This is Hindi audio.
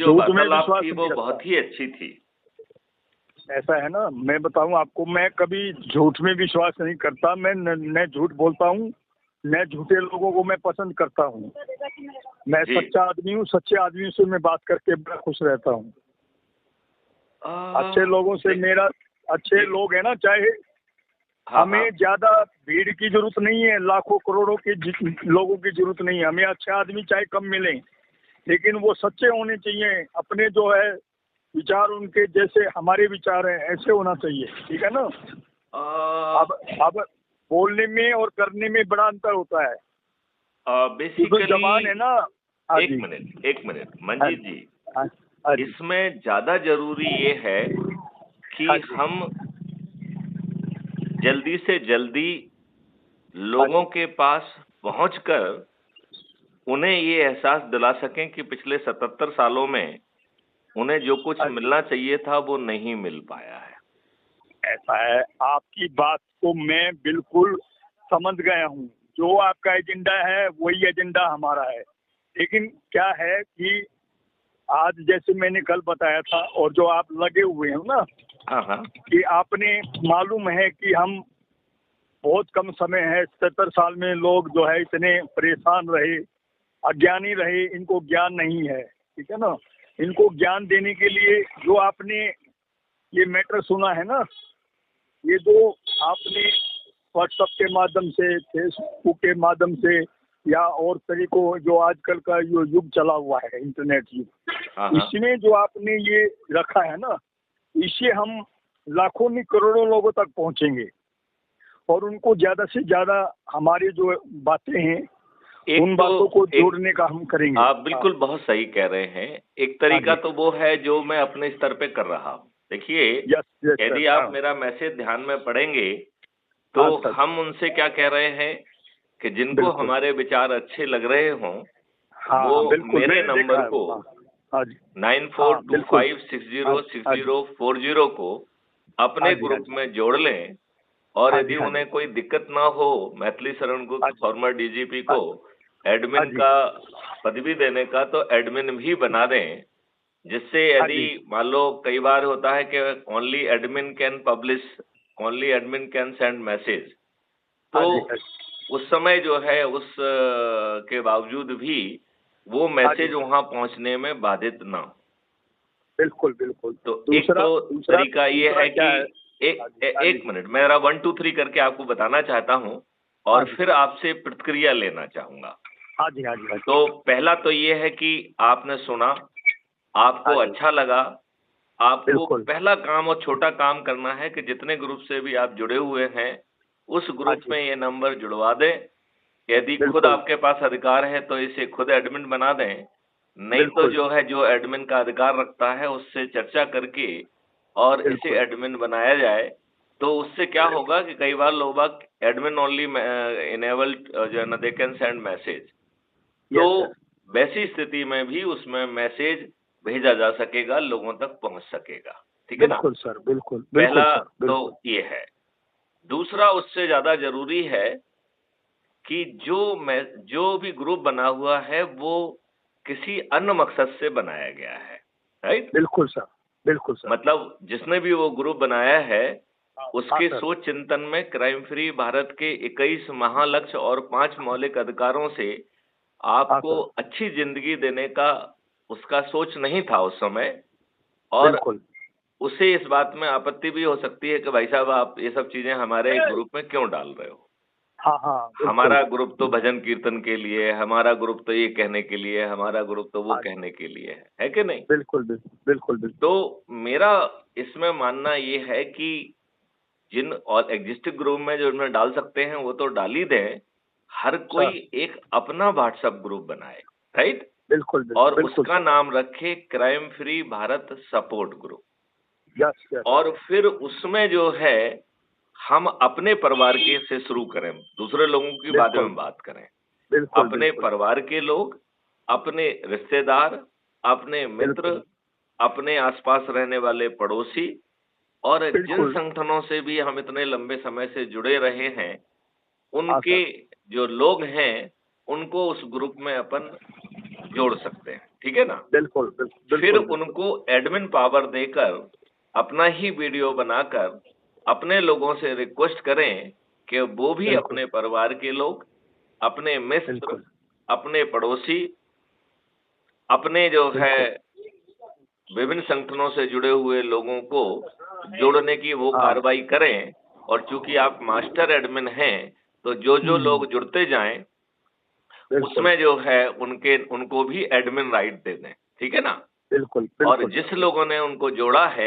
जो झूठ में वार्तालाप विश्वास थी नहीं वो रखता। बहुत ही अच्छी थी। ऐसा है ना, मैं बताऊं आपको, मैं कभी झूठ में विश्वास नहीं करता। मैं न झूठ बोलता हूँ, न झूठे लोगों को मैं पसंद करता हूँ। मैं जी। सच्चा आदमी हूँ, सच्चे आदमियों से मैं बात करके बड़ा खुश रहता हूँ। अच्छे लोगों से मेरा, अच्छे लोग है ना, चाहे हाँ, हमें ज्यादा भीड़ की जरूरत नहीं है, लाखों करोड़ों के लोगों की जरूरत नहीं है। हमें अच्छे आदमी चाहे कम मिले, लेकिन वो सच्चे होने चाहिए। अपने जो है विचार उनके जैसे हमारे विचार हैं ऐसे होना चाहिए, ठीक है ना। अब बोलने में और करने में बड़ा अंतर होता है। बेसिकली जबान है ना। हाँ जी। एक मिनट मंजीत जी, हाँ, हाँ जी। इसमें ज्यादा जरूरी ये है कि हाँ जी। हम जल्दी से जल्दी लोगों के पास पहुंचकर उन्हें ये एहसास दिला सकें कि पिछले 77 सालों में उन्हें जो कुछ हाँ जी। मिलना चाहिए था वो नहीं मिल पाया है। ऐसा है, आपकी बात को मैं बिल्कुल समझ गया हूँ। जो आपका एजेंडा है वही एजेंडा हमारा है। लेकिन क्या है कि आज जैसे मैंने कल बताया था, और जो आप लगे हुए हो ना, हाँ हाँ कि आपने मालूम है कि हम बहुत कम समय है, 77 साल में लोग जो है इतने परेशान रहे, अज्ञानी रहे, इनको ज्ञान नहीं है, ठीक है ना। इनको ज्ञान देने के लिए जो आपने ये मैटर सुना है ना, ये जो आपने व्हाट्सएप के माध्यम से, फेसबुक के माध्यम से, या और तरीकों, जो आजकल का जो युग चला हुआ है, इंटरनेट युग, हाँ हाँ इसमें जो आपने ये रखा है ना, इससे हम लाखों नहीं करोड़ों लोगों तक पहुंचेंगे। और उनको ज्यादा से ज्यादा हमारी जो बातें हैं उन बातों को जोड़ने का हम करेंगे। आप बिल्कुल बहुत सही कह रहे हैं। एक तरीका हाँ तो वो है जो मैं अपने स्तर पे कर रहा हूँ। देखिए, यदि आप मेरा मैसेज ध्यान में पढ़ेंगे तो हम उनसे क्या कह रहे हैं कि जिनको हमारे विचार अच्छे लग रहे हों, वो मेरे नंबर को 9425606040 को अपने ग्रुप में जोड़ लें। और यदि उन्हें कोई दिक्कत ना हो मैथिली शरण गुप्त फॉर्मर डीजीपी को एडमिन का पदवी देने का, तो एडमिन भी बना दें, जिससे यदि मान लो कई बार होता है कि only admin can publish, only admin can send message, तो उस समय जो है उस के बावजूद भी वो मैसेज वहां पहुंचने में बाधित ना हो। बिल्कुल बिल्कुल। तो एक तो तरीका ये है कि एक मिनट, मैं 1 2 3 करके आपको बताना चाहता हूं और फिर आपसे प्रतिक्रिया लेना चाहूंगा। हाँ जी, हाँ जी। तो पहला तो ये है कि आपने सुना, आपको अच्छा लगा। आपको पहला काम और छोटा काम करना है कि जितने ग्रुप से भी आप जुड़े हुए हैं उस ग्रुप में ये नंबर जुड़वा दें। यदि खुद आपके पास अधिकार है तो इसे खुद एडमिन बना दें, नहीं तो जो है जो एडमिन का अधिकार रखता है उससे चर्चा करके और इसे एडमिन बनाया जाए। तो उससे क्या होगा कि कई बार लोग एडमिन ओनली इनेबल्ड जो है ना, दे कैन सेंड मैसेज, तो वैसी स्थिति में भी उसमें मैसेज भेजा जा सकेगा, लोगों तक पहुंच सकेगा। ठीक है ना? बिल्कुल सर, बिल्कुल। पहला तो ये है। दूसरा उससे ज्यादा जरूरी है कि जो भी ग्रुप बना हुआ है वो किसी अन्य मकसद से बनाया गया है, राइट? बिल्कुल सर, बिल्कुल सर। मतलब जिसने भी वो ग्रुप बनाया है उसके सोच चिंतन में क्राइम फ्री भारत के 21 महालक्ष्य और 5 मौलिक अधिकारों से आपको अच्छी जिंदगी देने का उसका सोच नहीं था उस समय। और उसे इस बात में आपत्ति भी हो सकती है कि भाई साहब आप ये सब चीजें हमारे ग्रुप में क्यों डाल रहे हो। हाँ, हमारा ग्रुप तो भजन कीर्तन के लिए, हमारा ग्रुप तो ये कहने के लिए, हमारा ग्रुप तो वो कहने के लिए है कि नहीं? बिल्कुल बिल्कुल बिल्कुल बिल्कुल। तो मेरा इसमें मानना ये है कि जिन और एग्जिस्टिंग ग्रुप में जो इनमें डाल सकते हैं वो तो डाल ही दें, हर कोई एक अपना व्हाट्सएप ग्रुप बनाए, राइट? बिल्कुल और उसका नाम रखे crime free Bharat support group. और फिर उसमें जो है हम अपने परिवार के से शुरू करें, दूसरे लोगों की बारे में बात करें। अपने परिवार के लोग, अपने रिश्तेदार, अपने मित्र, अपने आसपास रहने वाले पड़ोसी, और जिन संगठनों से भी हम इतने लंबे समय से जुड़े रहे हैं, उनके जो लोग हैं उनको उस ग्रुप में अपन जोड़ सकते हैं, ठीक है ना। बिल्कुल फिर उनको एडमिन पावर देकर अपना ही वीडियो बनाकर अपने लोगों से रिक्वेस्ट करें कि वो भी अपने परिवार के लोग, अपने मित्र, अपने पड़ोसी, अपने जो है विभिन्न संगठनों से जुड़े हुए लोगों को जोड़ने की वो कार्रवाई करें। और चूंकि आप मास्टर एडमिन हैं, तो जो लोग जुड़ते जाएं उसमें जो है उनको भी एडमिन राइट दे दें, ठीक है ना। बिल्कुल। और जिस लोगों ने उनको जोड़ा है